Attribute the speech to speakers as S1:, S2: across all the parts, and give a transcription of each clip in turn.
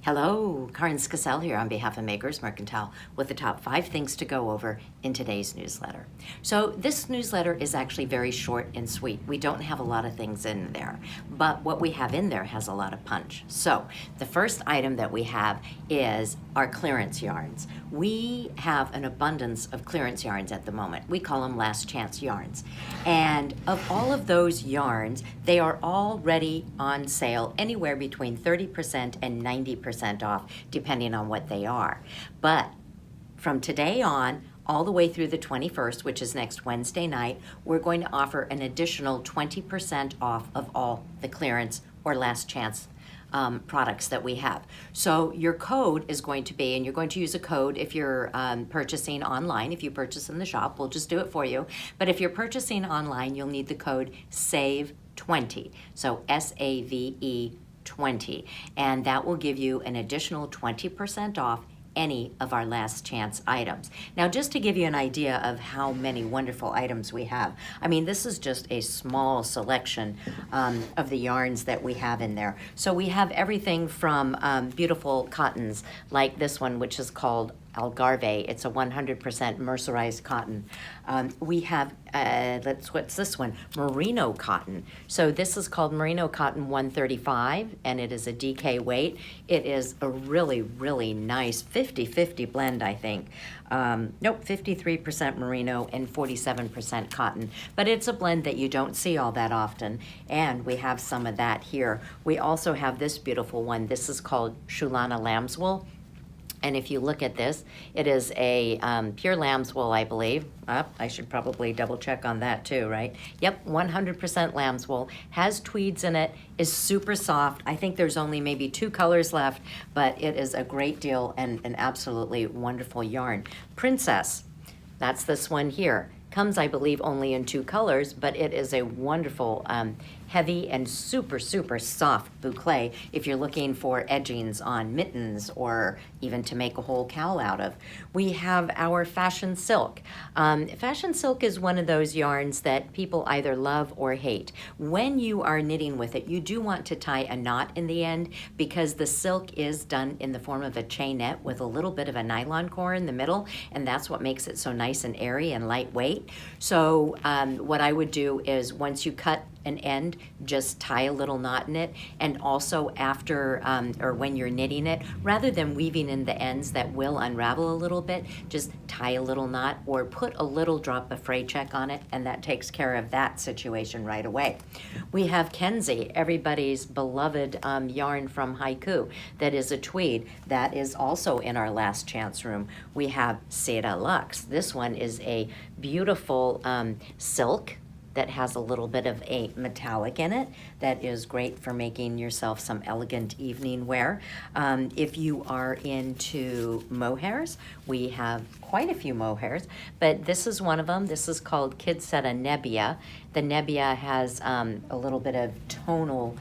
S1: Hello, Karin here on behalf of Makers Mercantile with the top 5 things to go over in today's newsletter. So this newsletter is actually very short and sweet. We don't have a lot of things in there, but what we have in there has a lot of punch. So the first item that we have is our clearance yarns. We have an abundance of clearance yarns at the moment. We call them last chance yarns. And of all of those yarns, they are already on sale anywhere between 30% and 90% off, depending on what they are. But from today on, all the way through the 21st, which is next Wednesday night, we're going to offer an additional 20% off of all the clearance or last chance products that we have. So your code is going to be, and you're going to use a code if you're purchasing online. If you purchase in the shop, we'll just do it for you. But if you're purchasing online, you'll need the code SAVE20. So SAVE 20, and that will give you an additional 20% off any of our last chance items. Now, just to give you an idea of how many wonderful items we have, I mean, this is just a small selection of the yarns that we have in there. So we have everything from beautiful cottons like this one, which is called Algarve. It's a 100% mercerized cotton. We have, what's this one? Merino cotton. So this is called Merino Cotton 135, and it is a DK weight. It is a really, really nice 50-50 blend, I think. Nope, 53% merino and 47% cotton. But it's a blend that you don't see all that often, and we have some of that here. We also have this beautiful one. This is called Shulana Lamb's Wool. And if you look at this, it is a pure lamb's wool, I believe. I should probably double check on that too, right? Yep, 100% lamb's wool. Has tweeds in it, is super soft. I think there's only maybe 2 colors left, but it is a great deal and an absolutely wonderful yarn. Princess, that's this one here. Comes, I believe, only in 2 colors, but it is a wonderful heavy and super, super soft boucle if you're looking for edgings on mittens or even to make a whole cowl out of. We have our fashion silk. Fashion silk is one of those yarns that people either love or hate. When you are knitting with it, you do want to tie a knot in the end because the silk is done in the form of a chainette with a little bit of a nylon core in the middle, and that's what makes it so nice and airy and lightweight. So what I would do is once you cut an end, just tie a little knot in it, and also after or when you're knitting it, rather than weaving in the ends that will unravel a little bit, just tie a little knot or put a little drop of fray check on it, and that takes care of that situation right away. We have Kenzie, everybody's beloved yarn from Haiku, that is a tweed. That is also in our last chance room. We have Seda Luxe. This one is a beautiful silk that has a little bit of a metallic in it that is great for making yourself some elegant evening wear. If you are into mohairs, we have quite a few mohairs, but this is one of them. This is called Kidsetta Nebbia. The Nebbia has a little bit of tonal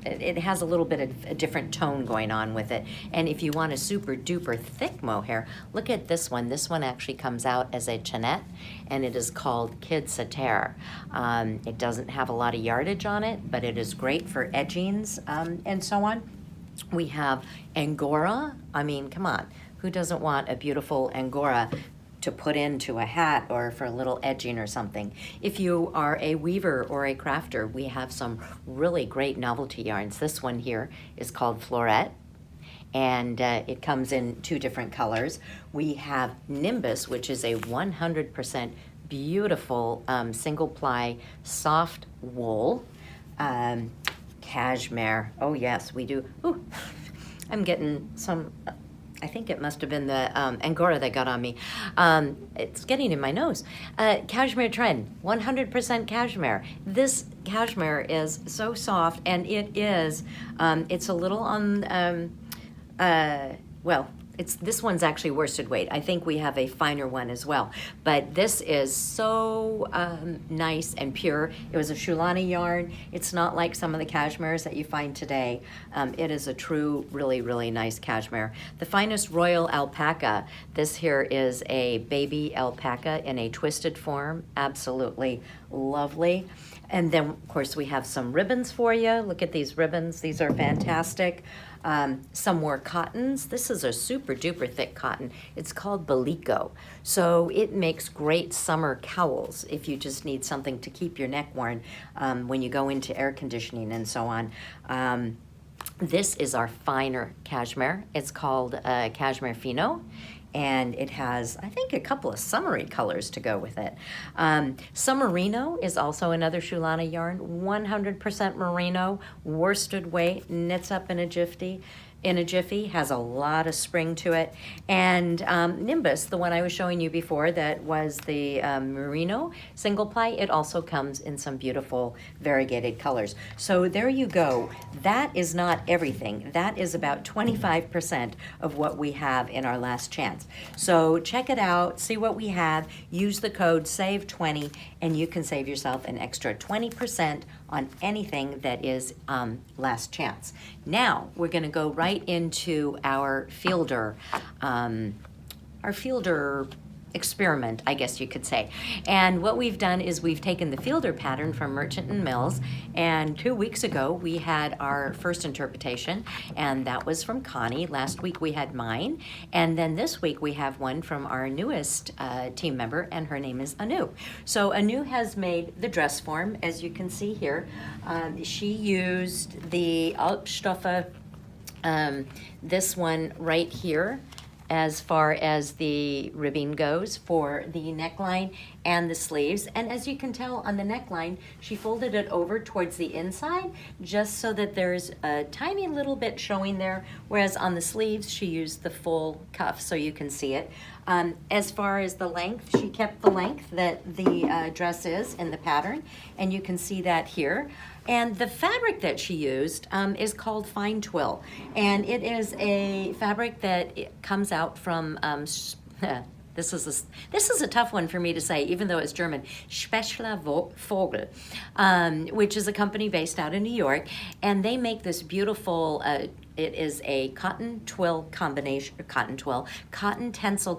S1: it has a little bit of a different tone going on with it. And if you want a super duper thick mohair, look at this one. This one actually comes out as a chinette, and it is called Kid Sater. It doesn't have a lot of yardage on it, but it is great for edgings and so on. We have Angora. I mean, come on. Who doesn't want a beautiful Angora to put into a hat or for a little edging or something? If you are a weaver or a crafter, we have some really great novelty yarns. This one here is called Florette, and it comes in 2 different colors. We have Nimbus, which is a 100% beautiful single ply soft wool. Cashmere, oh yes, we do. Ooh, I'm getting some, I think it must have been the Angora that got on me. It's getting in my nose. Cashmere Trend, 100% cashmere. This cashmere is so soft, and it is, it's a little on, well, this one's actually worsted weight. I think we have a finer one as well. But this is so nice and pure. It was a Shulana yarn. It's not like some of the cashmeres that you find today. It is a true, really, really nice cashmere. The finest royal alpaca. This here is a baby alpaca in a twisted form. Absolutely lovely. And then, of course, we have some ribbons for you. Look at these ribbons. These are fantastic. Some more cottons. This is a super duper thick cotton. It's called Belico. So it makes great summer cowls if you just need something to keep your neck warm when you go into air conditioning and so on. This is our finer cashmere. It's called Cashmere Fino, and it has, I think, a couple of summery colors to go with it. Summerino is also another Shulana yarn, 100% merino, worsted weight, knits up in a jiffy, has a lot of spring to it. And Nimbus, the one I was showing you before that was the merino single ply, it also comes in some beautiful variegated colors. So there you go. That is not everything. That is about 25% of what we have in our last chance. So check it out, see what we have, use the code SAVE20, and you can save yourself an extra 20% on anything that is last chance. Now we're going to go right into our fielder experiment, I guess you could say. And what we've done is we've taken the fielder pattern from Merchant and Mills, and 2 weeks ago we had our first interpretation, and that was from Connie. Last week we had mine, and then this week we have one from our newest team member, and her name is Anu. So Anu has made the dress form, as you can see here. She used the Alpstoffe, this one right here, as far as the ribbing goes for the neckline and the sleeves. And as you can tell on the neckline, she folded it over towards the inside just so that there's a tiny little bit showing there, whereas on the sleeves she used the full cuff so you can see it. As far as the length, she kept the length that the dress is in the pattern, and you can see that here. And the fabric that she used is called Fine Twill, and it is a fabric that comes out from this is a tough one for me to say, even though it's German. Spechtler Vogel, which is a company based out in New York, and they make this beautiful. It is a cotton tencel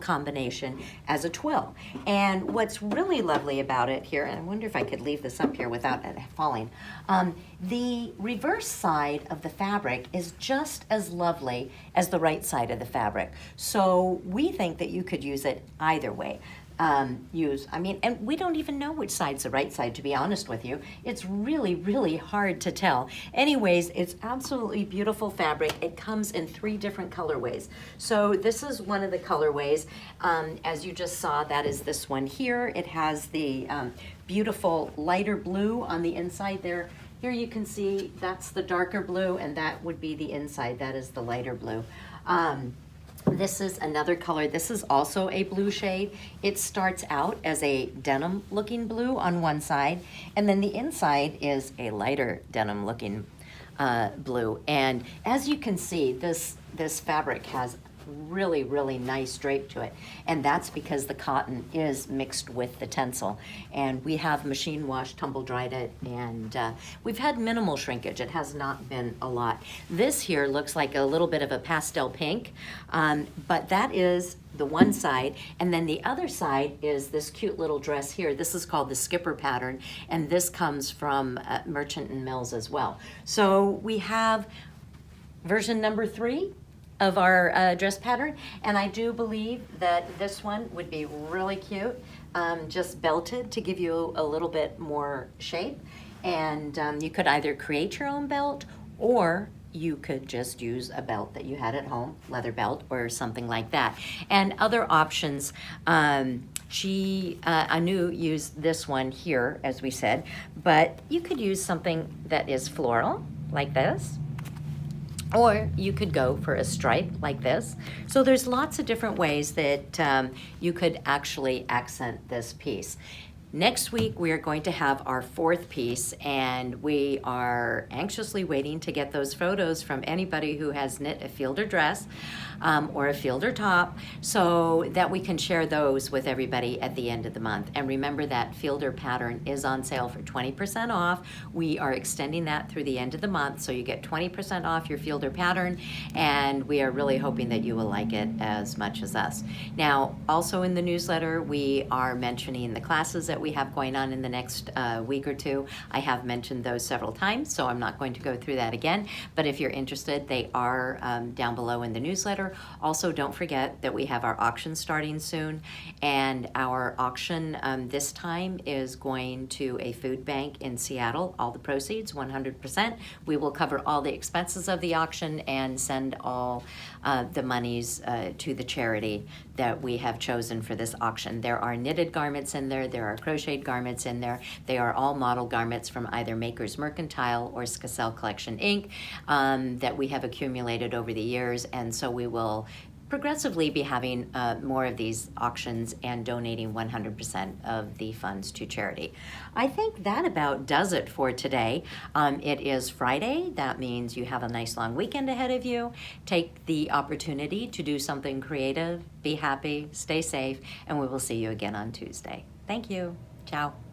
S1: combination as a twill. And what's really lovely about it here, and I wonder if I could leave this up here without it falling, the reverse side of the fabric is just as lovely as the right side of the fabric. So we think that you could use it either way. And we don't even know which side's the right side, to be honest with you. It's really, really hard to tell. Anyways, it's absolutely beautiful fabric. It comes in 3 different colorways. So this is one of the colorways. As you just saw, that is this one here. It has the beautiful lighter blue on the inside there. Here you can see that's the darker blue, and that would be the inside. That is the lighter blue. This is another color. This is also a blue shade. It starts out as a denim looking blue on one side, and then the inside is a lighter denim looking blue. And as you can see, this fabric has really, really nice drape to it, and that's because the cotton is mixed with the tencel. And we have machine washed, tumble dried it, and we've had minimal shrinkage. It has not been a lot. This here looks like a little bit of a pastel pink, but that is the one side, and then the other side is this cute little dress here. This is called the Skipper pattern, and this comes from Merchant and Mills as well. So we have version number 3 of our dress pattern, and I do believe that this one would be really cute, just belted to give you a little bit more shape. And you could either create your own belt, or you could just use a belt that you had at home, leather belt or something like that. And other options, Anu used this one here, as we said, but you could use something that is floral, like this. Or you could go for a stripe like this. So there's lots of different ways that you could actually accent this piece. Next week, we are going to have our 4th piece, and we are anxiously waiting to get those photos from anybody who has knit a fielder dress or a fielder top, so that we can share those with everybody at the end of the month. And remember that fielder pattern is on sale for 20% off. We are extending that through the end of the month, so you get 20% off your fielder pattern, and we are really hoping that you will like it as much as us. Now, also in the newsletter, we are mentioning the classes that we have going on in the next week or two. I have mentioned those several times, so I'm not going to go through that again. But if you're interested, they are down below in the newsletter. Also, don't forget that we have our auction starting soon, and our auction this time is going to a food bank in Seattle. All the proceeds, 100%. We will cover all the expenses of the auction and send all the monies to the charity that we have chosen for this auction. There are knitted garments in there, there are crocheted garments in there. They are all model garments from either Maker's Mercantile or Skacel Collection Inc. That we have accumulated over the years, and so we will progressively be having more of these auctions and donating 100% of the funds to charity. I think that about does it for today. It is Friday. That means you have a nice long weekend ahead of you. Take the opportunity to do something creative, be happy, stay safe, and we will see you again on Tuesday. Thank you. Ciao.